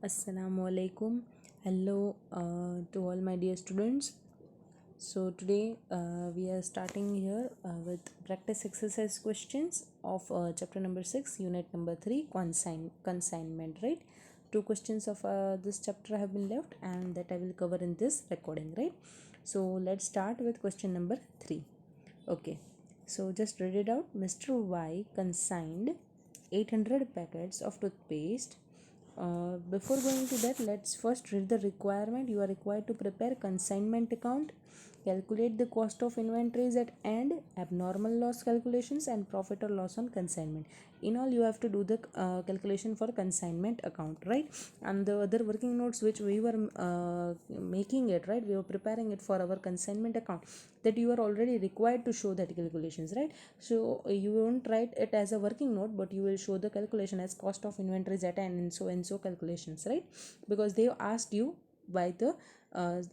Assalamu alaikum. Hello to all my dear students. So today we are starting here with practice exercise questions of chapter number 6, unit number 3, consignment, right? Two questions of this chapter have been left and that I will cover in this recording, right? So let's start with question number 3. Okay. So just read it out. Mr. Y consigned 800 packets of toothpaste. Before going to that, let's first read the requirement. You are required to prepare consignment account, calculate the cost of inventories at end, abnormal loss calculations, and profit or loss on consignment. In all, you have to do the calculation for consignment account, right? And the other working notes which we were making it, right, we were preparing it for our consignment account, that you are already required to show that calculations, right? So you won't write it as a working note, but you will show the calculation as cost of inventories at and so calculations, right? Because they asked you by the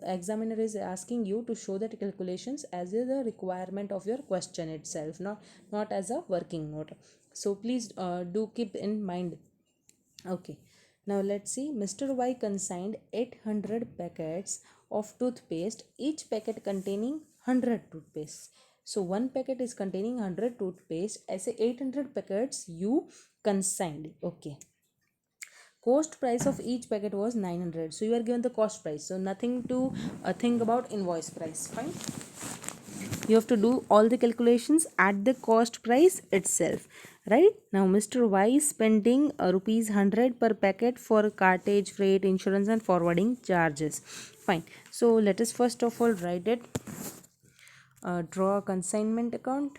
examiner is asking you to show that calculations as a requirement of your question itself, not as a working note. So please do keep in mind. Okay, now let's see. Mr. Y consigned 800 packets of toothpaste, each packet containing 100 toothpaste. So one packet is containing 100 toothpaste. ऐसे 800 packets you consigned. Okay. Cost price of each packet was 900. So you are given the cost price. So nothing to think about invoice price. Fine. You have to do all the calculations at the cost price itself, right? Now Mr. Y is spending rupees 100 per packet for cartage, freight, insurance and forwarding charges. Fine. So let us first of all write it. Draw a consignment account.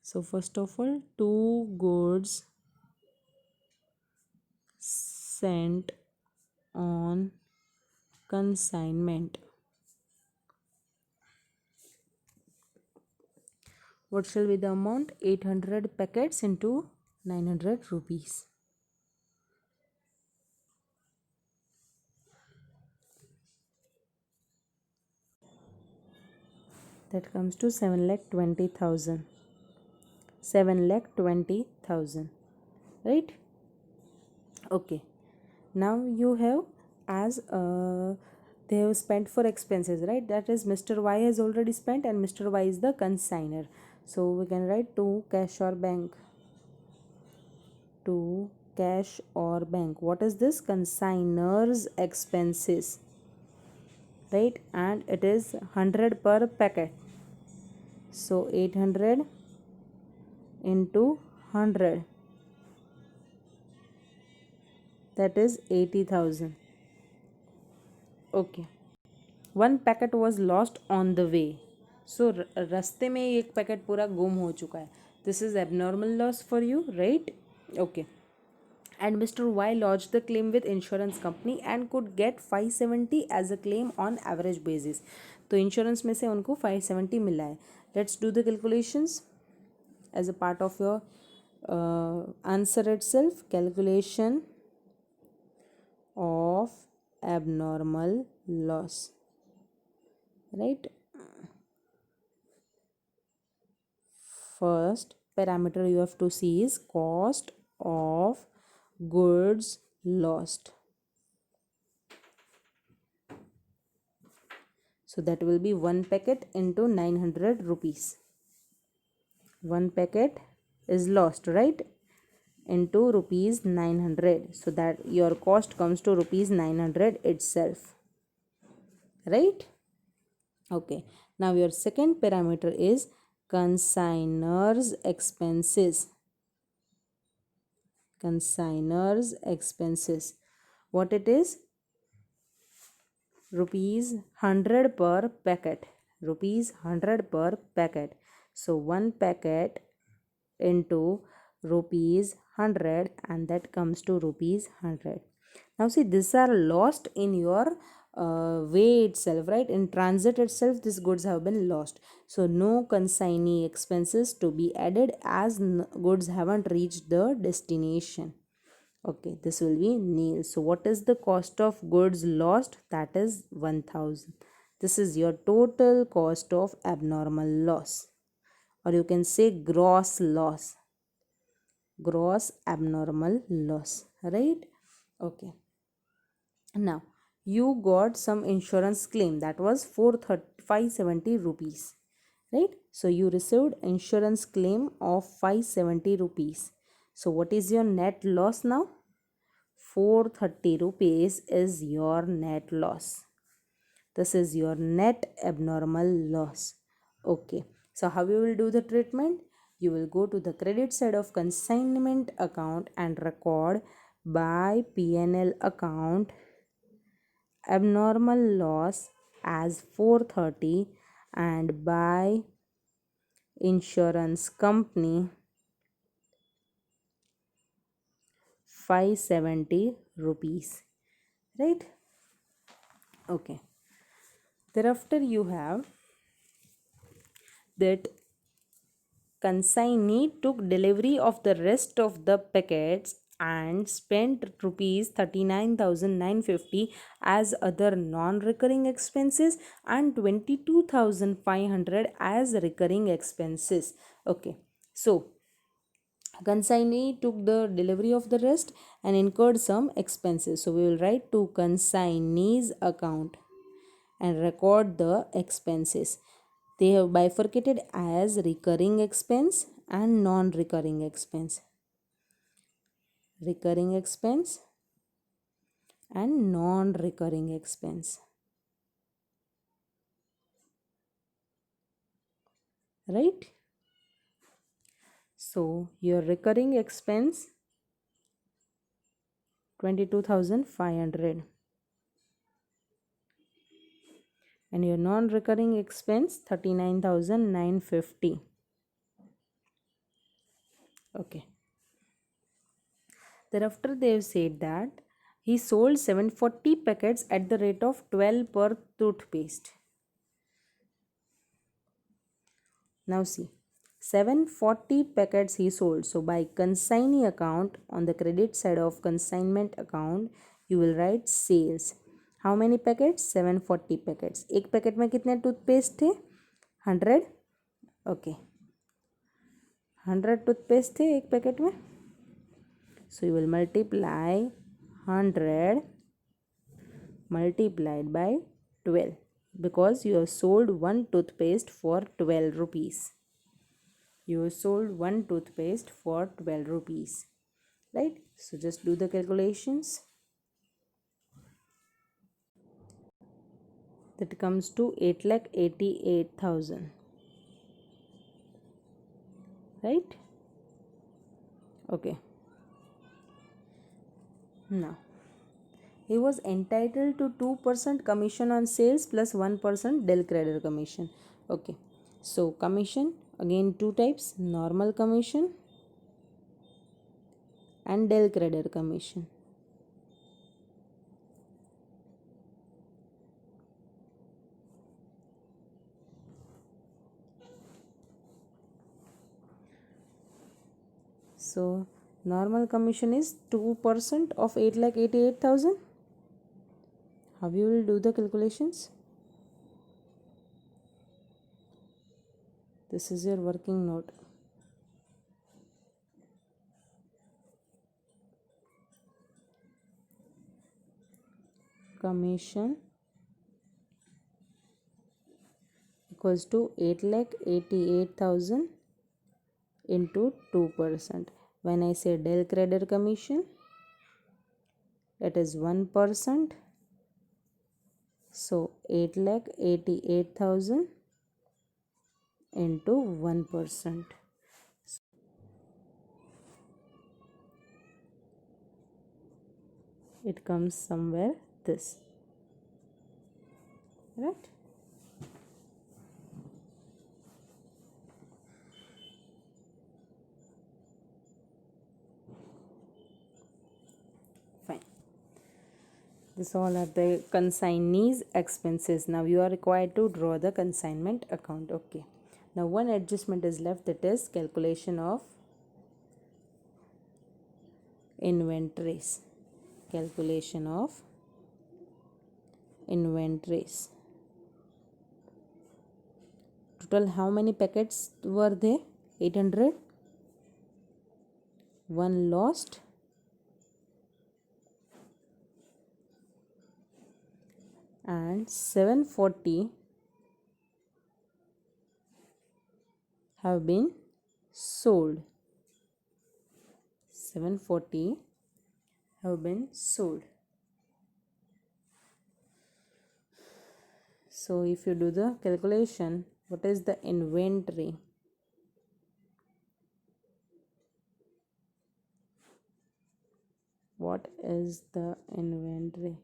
So first of all, two goods sent on consignment. What shall be the amount? 800 packets into 900 rupees. That comes to 7,20,000. 7,20,000, right? Okay. Now you have as they have spent for expenses, right? That is Mr. Y has already spent and Mr. Y is the consigner. So we can write to cash or bank. To cash or bank. What is this? Consigner's expenses, right? And it is 100 per packet. So 800 into 100, that is 80,000. Okay. One packet was lost on the way. So रास्ते में एक packet पूरा गुम हो चुका है. This is abnormal loss for you, right? Okay. And Mr. Y lodged the claim with insurance company and could get 570 as a claim on average basis. तो insurance में से उनको 570 मिला है. Let's do the calculations as a part of your answer itself. Calculation of abnormal loss, right? First parameter you have to see is cost of goods lost. So that will be one packet into 900 rupees. One packet is lost, right? Into rupees 900. So that your cost comes to rupees 900 itself, right? Okay. Now your second parameter is consignor's expenses. Consignor's expenses. What it is? Rupees 100 per packet. Rupees 100 per packet. So one packet into rupees 100 and that comes to rupees 100. Now see, these are lost in your way itself, right? In transit itself, these goods have been lost. So no consignee expenses to be added as goods haven't reached the destination. Okay, this will be nil. So what is the cost of goods lost? That is 1000. This is your total cost of abnormal loss, or you can say gross loss, gross abnormal loss, right? Okay. Now you got some insurance claim that was 570 rupees, right? So you received insurance claim of 570 rupees. So what is your net loss now? 430 rupees is your net loss. This is your net abnormal loss. Okay. So how you will do the treatment? You will go to the credit side of consignment account and record by P&L account abnormal loss as 430 and by insurance company 570 rupees, right? Okay. Thereafter you have that consignee took delivery of the rest of the packets and spent rupees 39,950 as other non-recurring expenses and 22,500 as recurring expenses. Okay, so consignee took the delivery of the rest and incurred some expenses. So we will write to consignee's account and record the expenses. They have bifurcated as recurring expense and non-recurring expense. Recurring expense and non-recurring expense. Right? So your recurring expense 22,500 and your non-recurring expense 39,950. Okay. Thereafter they have said that he sold 740 packets at the rate of 12 per toothpaste. Now see, 740 packets he sold. So by consignee account, on the credit side of consignment account, you will write sales. How many packets? 740 packets. एक packet में कितने toothpaste थे? 100. Okay. 100 toothpaste थे एक packet में. So you will multiply 100 multiplied by 12 because you have sold one toothpaste for 12 rupees. You have sold one toothpaste for 12 rupees. Right? So just do the calculations. That comes to 8,88,000. Right? Okay. Now, he was entitled to 2% commission on sales plus 1% del creditor commission. Okay. So, commission, again two types, normal commission and del creditor commission. So, normal commission is 2% of 8,88,000. How you will do the calculations? This is your working note. Commission equals to 8,88,000 into 2%. When I say del creditor commission, it is 1%. So 8,88,000 into 1%. It comes somewhere this. Right? Fine. This all are the consignees expenses. Now you are required to draw the consignment account. Okay. Now one adjustment is left, that is calculation of inventories. Calculation of inventories. Total how many packets were there? 800. One lost. And 740 have been sold. 740 have been sold. So if you do the calculation, what is the inventory? What is the inventory?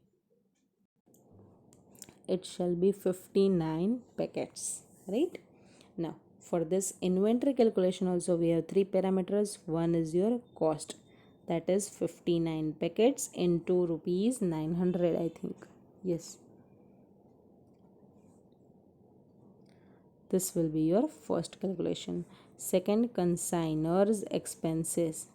It shall be 59 packets, right? Now for this inventory calculation also we have three parameters. One is your cost, that is 59 packets into rupees 900, I think. Yes, this will be your first calculation. Second, consignors expenses.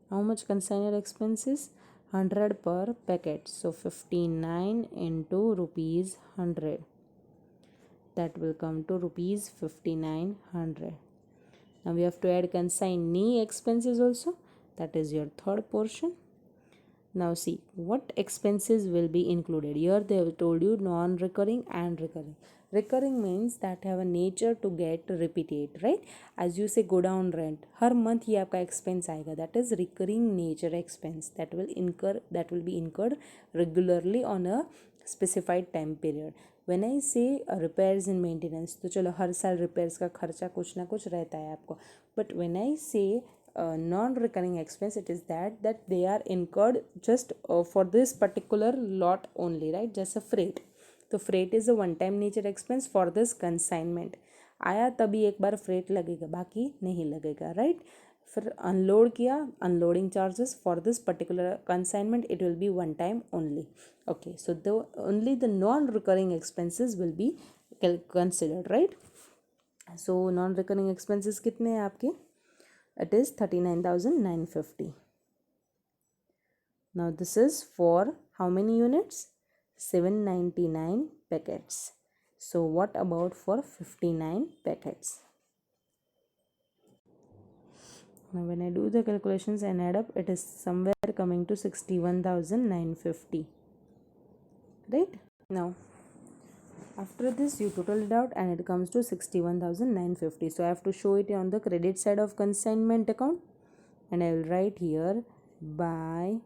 How much consignor expenses? 100 per packet. So 59 into rupees 100. That will come to rupees 5900. Now we have to add consignee expenses also. That is your third portion. Now see what expenses will be included. Here they have told you non-recurring and recurring. Recurring means that have a nature to get repeated, right? As you say go down rent, her month ये आपका expense आएगा. That is recurring nature expense that will be incurred regularly on a specified time period. When I say repairs and maintenance, तो चलो हर साल repairs का खर्चा कुछ ना कुछ रहता है आपको. But when I say non-recurring expense, it is that they are incurred just for this particular lot only, right? Just a freight. तो freight is a one time nature expense for this consignment. आया तभी एक बार freight लगेगा, बाकी नहीं लगेगा, right? फिर unload किया, unloading charges for this particular consignment it will be one time only. Okay, so the only the non recurring expenses will be considered, right? So non recurring expenses कितने हैं आपके? It is 39,950. Now this is for how many units? 799 packets. So what about for 59 packets? Now when I do the calculations and add up, it is somewhere coming to 61,950. Right? Now after this you total it out and it comes to 61,950. So I have to show it on the credit side of consignment account, and I will write here by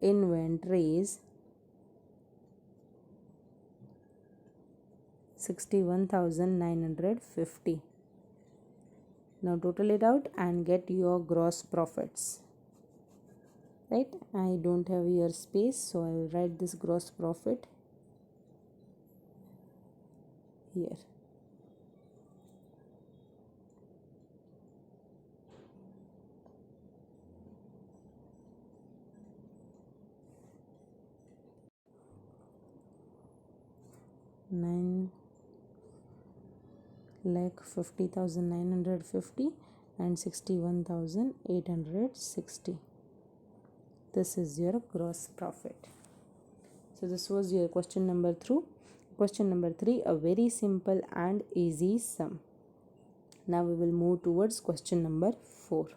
inventories 61,950. Now total it out and get your gross profits, right? I don't have here space, so I will write this gross profit here. Nine lakh 50,950 and 61,860. This is your gross profit. So this was your question number 2. Question number 3, a very simple and easy sum. Now we will move towards question number 4.